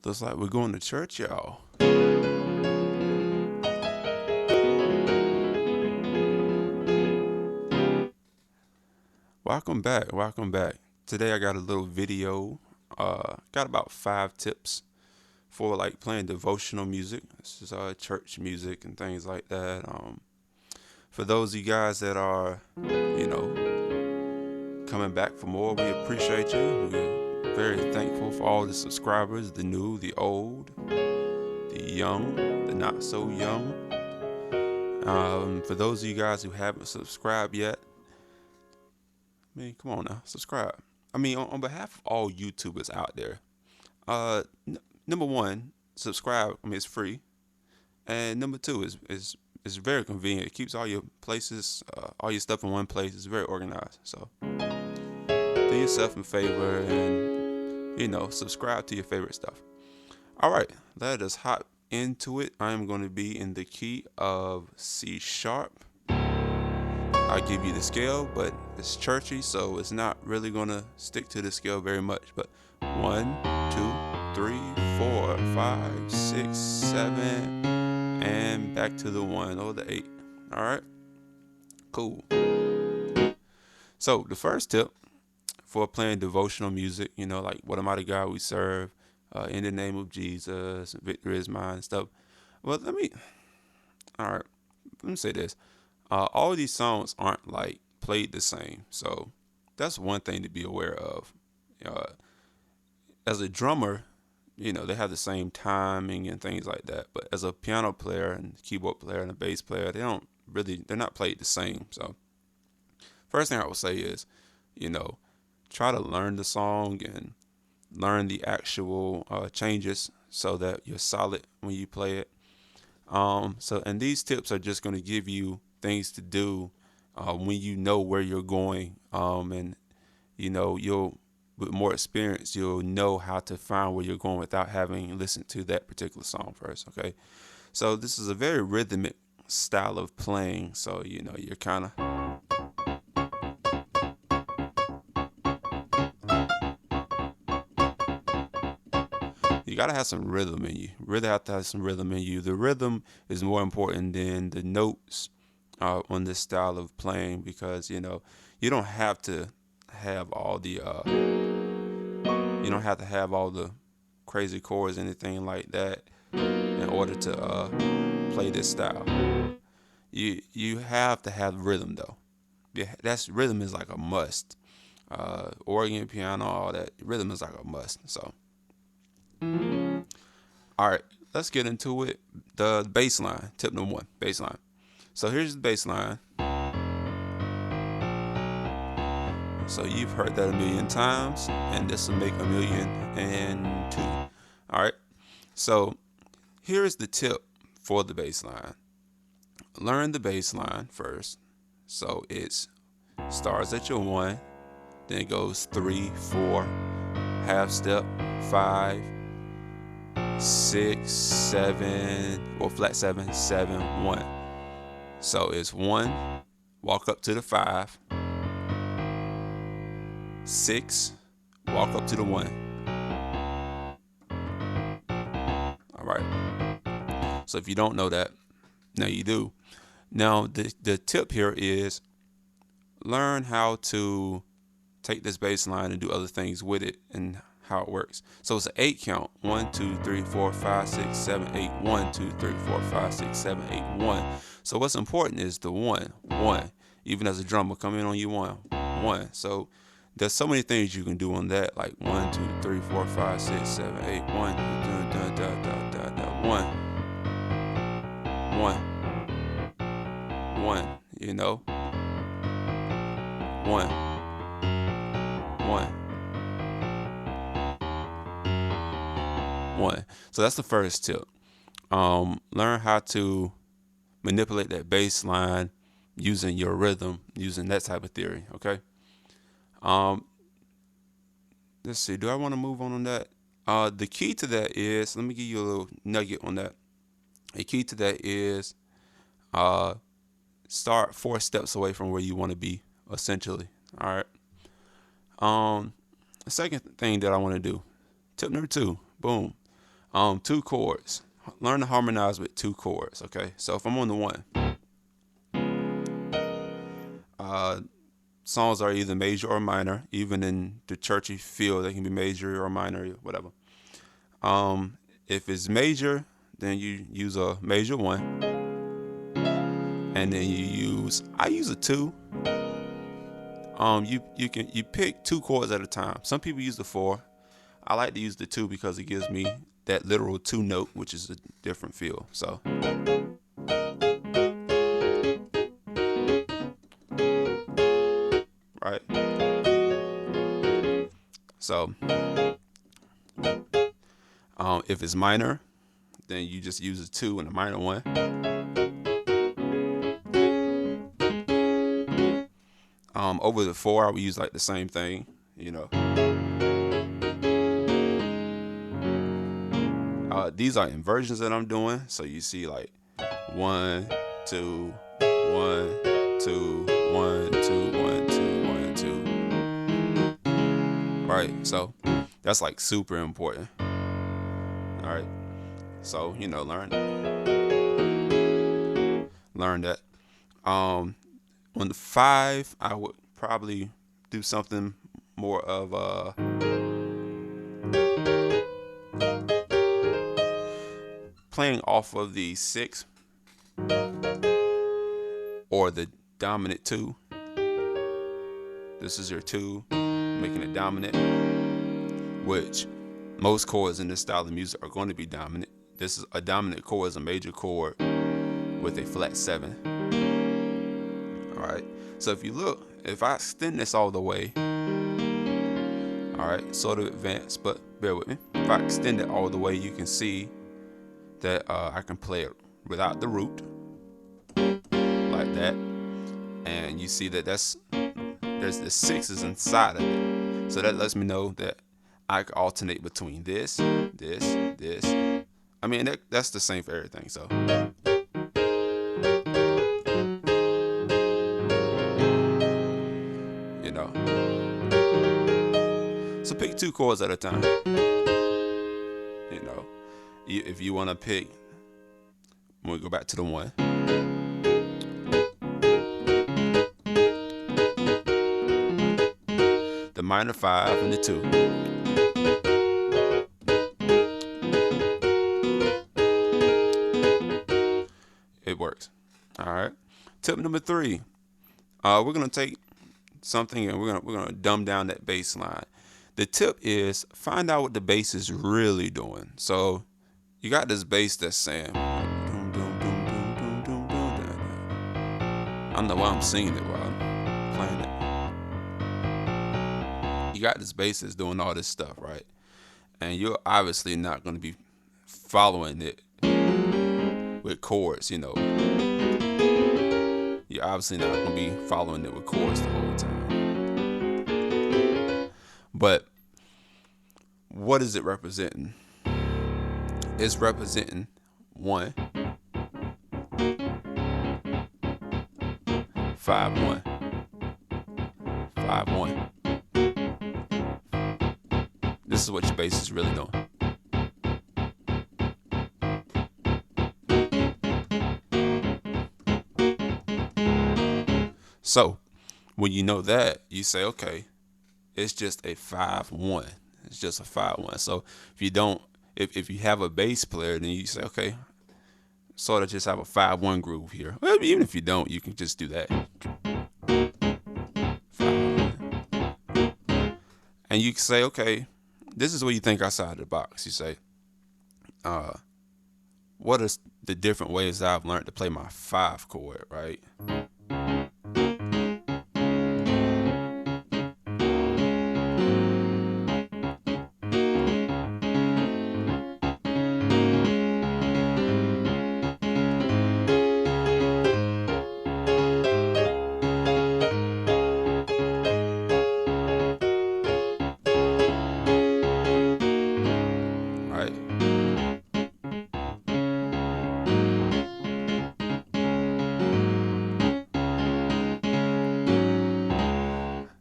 Looks like we're going to church, y'all. Welcome back. Welcome back. Today I got a little video. Got about 5 tips for like playing devotional music. This is church music and things like that. For those of you guys that are, coming back for more, we appreciate you. We're very thankful for all the subscribers, the new, the old, the young, the not so young. For those of you guys who haven't subscribed yet, come on now, subscribe. On behalf of all YouTubers out there, number one, subscribe. It's free, and number two is very convenient. It keeps all your places, all your stuff in one place. It's very organized. So do yourself a favor and subscribe to your favorite stuff. All right, let us hop into it. I am going to be in the key of C sharp. I'll give you the scale, but it's churchy, so it's not really going to stick to the scale very much. But 1, 2, 3, 4, 5, 6, 7, and back to the 1 or the 8. All right, cool. So the first tip for playing devotional music, like What a Mighty God We Serve, In the Name of Jesus, Victory is Mine, and stuff. Well, let me say this. All of these songs aren't like played the same. So that's one thing to be aware of. As a drummer, they have the same timing and things like that. But as a piano player and keyboard player and a bass player, they're not played the same. So first thing I would say is, try to learn the song and learn the actual changes so that you're solid when you play it. And these tips are just going to give you things to do when you know where you're going, and you'll, with more experience, you'll know how to find where you're going without having listened to that particular song first. Okay, so this is a very rhythmic style of playing, so you're kind of you gotta have some rhythm in you. Really have to have some rhythm in you. The rhythm is more important than the notes on this style of playing, because you don't have to have all the crazy chords, anything like that, in order to play this style. You have to have rhythm though. Yeah, rhythm is like a must. Organ, piano, all that rhythm is like a must. So, all right, let's get into it. The bass line. Tip number 1, bass line. So here's the bass line. So you've heard that a million times, and this will make 1,000,002. All right. So here's the tip for the bass line. Learn the bass line first. So it starts at your 1, then it goes 3, 4, half step, 5, 6, 7, or flat 7, 7, 1. So it's 1, walk up to the 5, 6, walk up to the 1. All right. So if you don't know that, now you do. Now the tip here is learn how to take this bass line and do other things with it and how it works. So it's an 8 count. 1, 2, 3, 4, 5, 6, 7, 8. 1, 2, 3, 4, 5, 6, 7, 8, 1. So what's important is the 1, 1. Even as a drummer, come in on you 1, 1. So there's so many things you can do on that, like 1, 2, 3, 4, 5, 6, 7, 8, 1, 1, 1, 1. 1. 1. So that's the first tip. Learn how to manipulate that bass line using your rhythm, using that type of theory. Okay. Let's see. Do I want to move on that? The key to that is, let me give you a little nugget on that. The key to that is start 4 steps away from where you want to be, essentially. All right. The second thing that I want to do, tip number 2, boom. Two chords. Learn to harmonize with two chords. Okay, so if I'm on the one, songs are either major or minor. Even in the churchy field, they can be major or minor, whatever. If it's major, then you use a major one, and then I use a two. You pick two chords at a time. Some people use the four. I like to use the two because it gives me that literal two note, which is a different feel. So, right. So, if it's minor, then you just use a two and a minor one. Over the four, I would use like the same thing, these are inversions that I'm doing. So you see like 1, 2, 1, 2, 1, 2, 1, 2, 1, 2. Right. So that's like super important. All right. So, learn that. On the 5, I would probably do something more of playing off of the 6 or the dominant 2. This is your 2, making it dominant, which most chords in this style of music are going to be dominant. This is a dominant chord, is a major chord with a flat 7. All right. So if I extend this all the way, all right, sort of advanced, but bear with me. If I extend it all the way, you can see that I can play it without the root, like that, and you see that there's the 6s inside of it, so that lets me know that I can alternate between this. I mean, that's the same for everything. So, so pick 2 chords at a time. If you want to pick, when we go back to the 1, the minor 5 and the 2. It works. All right. Tip number 3. We're gonna take something and we're gonna dumb down that bass line. The tip is find out what the bass is really doing. So you got this bass that's saying, I don't know why I'm singing it while I'm playing it. You got this bass that's doing all this stuff, right? And you're obviously not going to be following it with chords, You're obviously not going to be following it with chords the whole time. But what is it representing? It's representing 1, 5, 1, 5, 1. This is what your bass is really doing. So when you know that, you say, okay, it's just a 5-1. It's just a 5-1. So if you have a bass player, then you say, okay, sort of just have a 5-1 groove here. Well, even if you don't, you can just do that. 5-1. And you can say, okay, this is what you think outside the box. You say, what are the different ways that I've learned to play my 5 chord, right?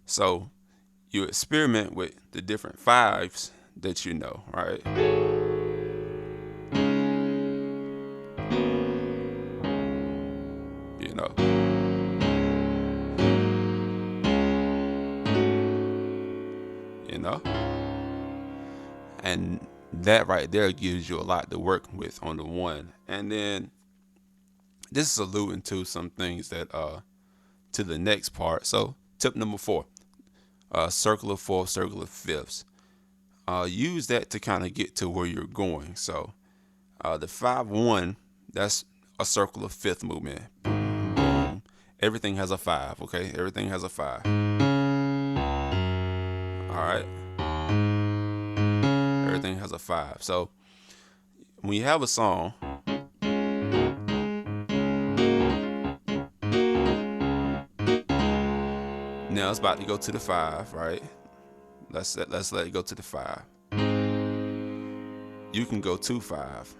So you experiment with the different 5s that you know, right? know. You know? And that right there gives you a lot to work with on the one. And then this is alluding to some things that to the next part. So tip number 4, circle of fourths, circle of fifths. Use that to kind of get to where you're going. So the 5-1, that's a circle of fifth movement. Boom. Everything has a 5, okay? Everything has a 5. All right. Everything has a 5. So when you have a song, now it's about to go to the 5, right? Let's let it go to the 5. You can go to 5.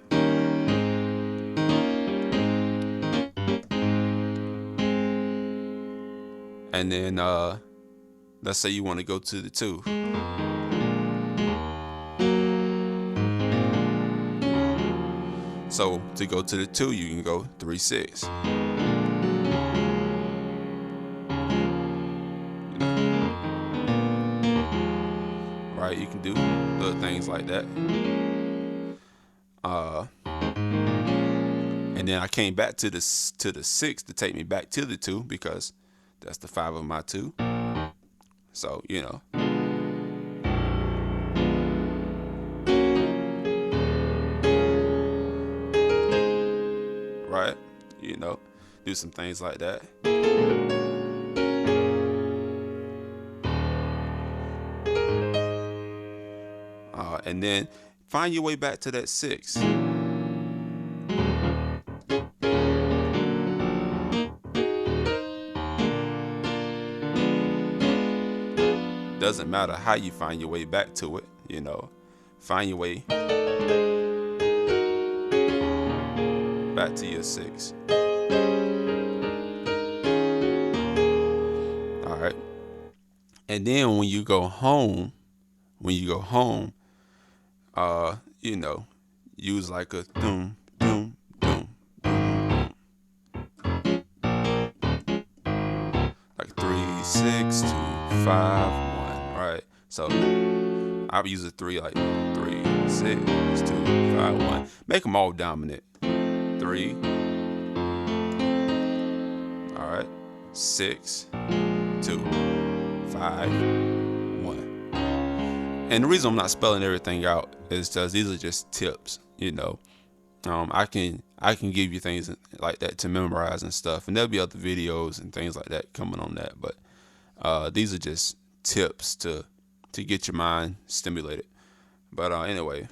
And then let's say you want to go to the 2. So to go to the 2, you can go 3-6. Right, you can do little things like that. And then I came back to the 6 to take me back to the 2 because that's the 5 of my 2. So, you know. Right? You know, do some things like that. And then find your way back to that 6. Doesn't matter how you find your way back to it, you know. Find your way back to your 6. All right. And then when you go home, you know, use like a doom, doom, doom, doom, like 3, 6, 2, 5, 1, right? So I'll use a 3, like 3, 6, 2, 5, 1. Make them all dominant. 3, all right, 6, 2, 5, 1. And the reason I'm not spelling everything out is because these are just tips, you know. I can give you things like that to memorize and stuff, and there'll be other videos and things like that coming on that. But these are just tips to get your mind stimulated. But anyway,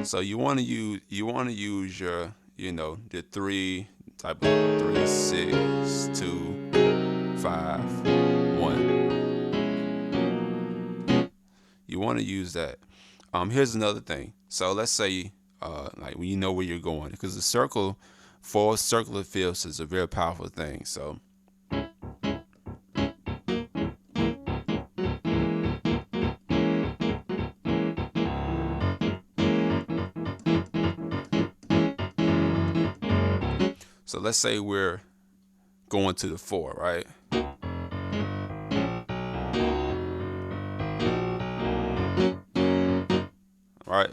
so you want to use your, you know, the 3 type of 3, 6, 2, 5, 1. You want to use that. Here's another thing. So let's say, like when you know where you're going, because the circle of fifths is a very powerful thing. So let's say we're going to the 4, right? Right.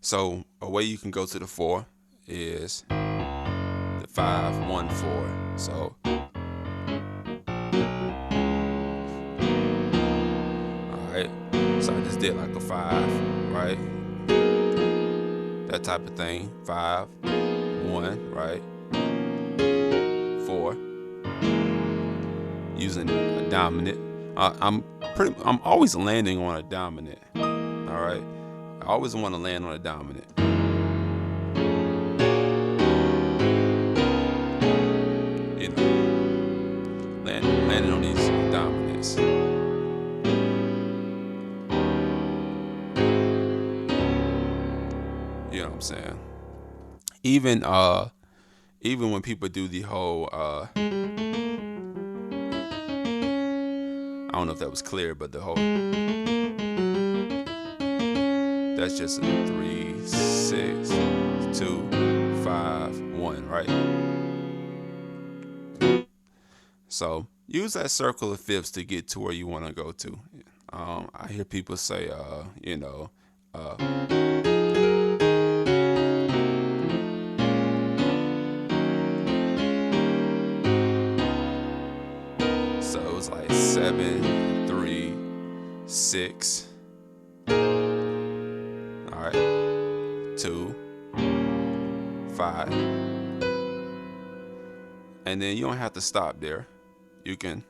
So a way you can go to the 4 is the 5, 1, 4. So all right. So I just did like a 5, right? That type of thing. 5, 1, right? 4. Using a dominant. I'm always landing on a dominant. All right. I always want to land on a dominant. You know, landing on these dominants. You know what I'm saying? Even when people do the whole I don't know if that was clear, but the whole, that's just a 3, 6, 2, 5, 1, right? So use that circle of fifths to get to where you want to go to. I hear people say, uh, so it was like 7, 3, 6. All right, 2, 5, and then you don't have to stop there. You can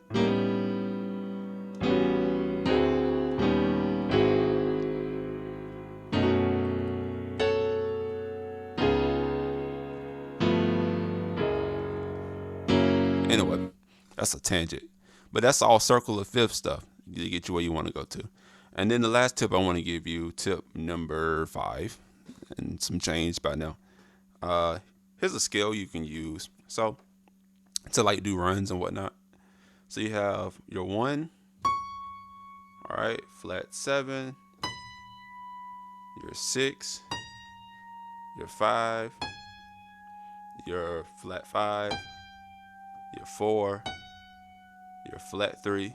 anyway. That's a tangent, but that's all circle of fifth stuff to get you where you want to go to. And then the last tip I want to give you, tip number 5, and some change by now. Here's a scale you can use. So to like do runs and whatnot. So you have your 1, all right, flat 7, your 6, your 5, your flat 5, your 4, your flat 3,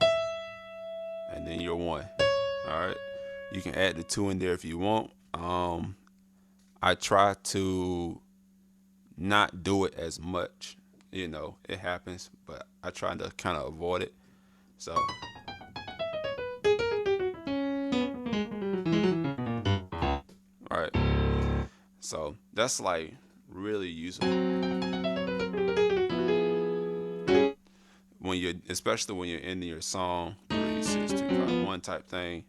and then your 1. All right, you can add the 2 in there if you want. I try to not do it as much. It happens, but I try to kind of avoid it. So all right, so that's like really useful especially when you're in your song 3, 6, 2, 5, 1 type thing.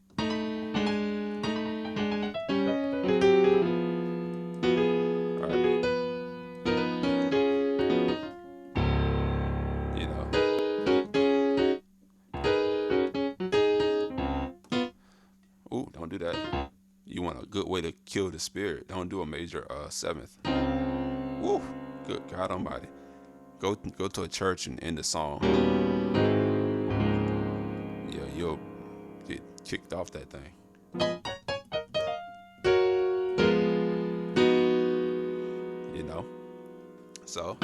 Ooh, don't do that. You want a good way to kill the spirit. Don't do a major 7th. Woo, good God Almighty. Go to a church and end the song. Yeah, you'll get kicked off that thing. So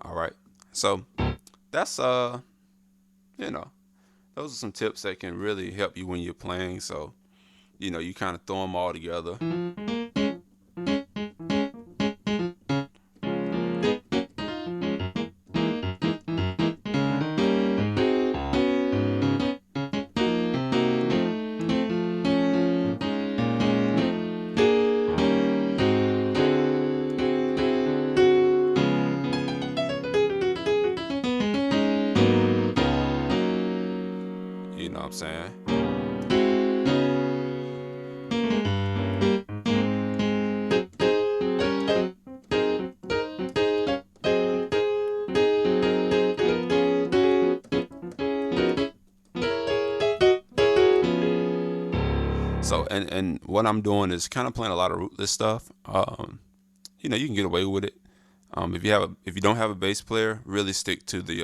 all right. So that's those are some tips that can really help you when you're playing. So you kind of throw them all together. You know what I'm saying? So and what I'm doing is kind of playing a lot of rootless stuff. You can get away with it. If you don't have a bass player, really stick to the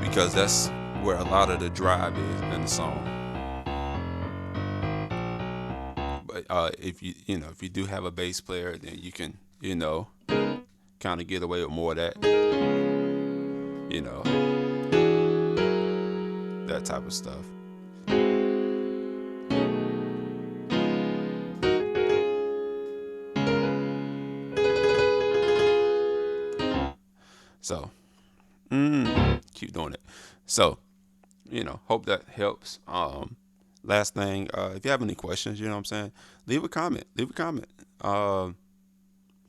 because that's where a lot of the drive is in the song. But if you do have a bass player, then you can kind of get away with more of that. That type of stuff. So, keep doing it. So, hope that helps. Last thing, if you have any questions, you know what I'm saying, leave a comment.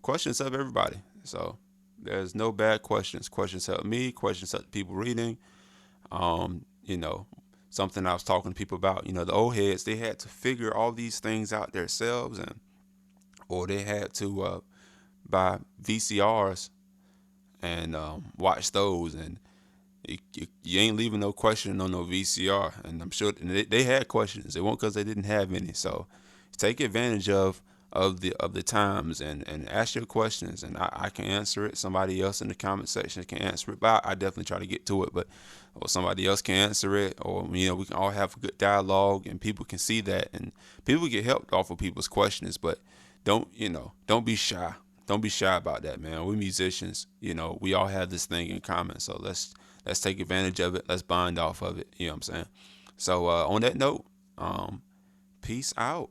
Questions help everybody. So there's no bad questions. Questions help me. Questions help people reading. Something I was talking to people about, the old heads, they had to figure all these things out themselves, or they had to buy VCRs and watch those, and you ain't leaving no question on no VCR. And I'm sure they had questions. It wasn't because they didn't have any. So take advantage of of the times, and ask your questions, and I can answer it. Somebody else in the comment section can answer it, but I definitely try to get to it. But or somebody else can answer it, or we can all have a good dialogue, and people can see that, and people get helped off of people's questions. But don't be shy. Don't be shy about that, man. We musicians, we all have this thing in common. So let's take advantage of it. Let's bond off of it. You know what I'm saying? So on that note, peace out.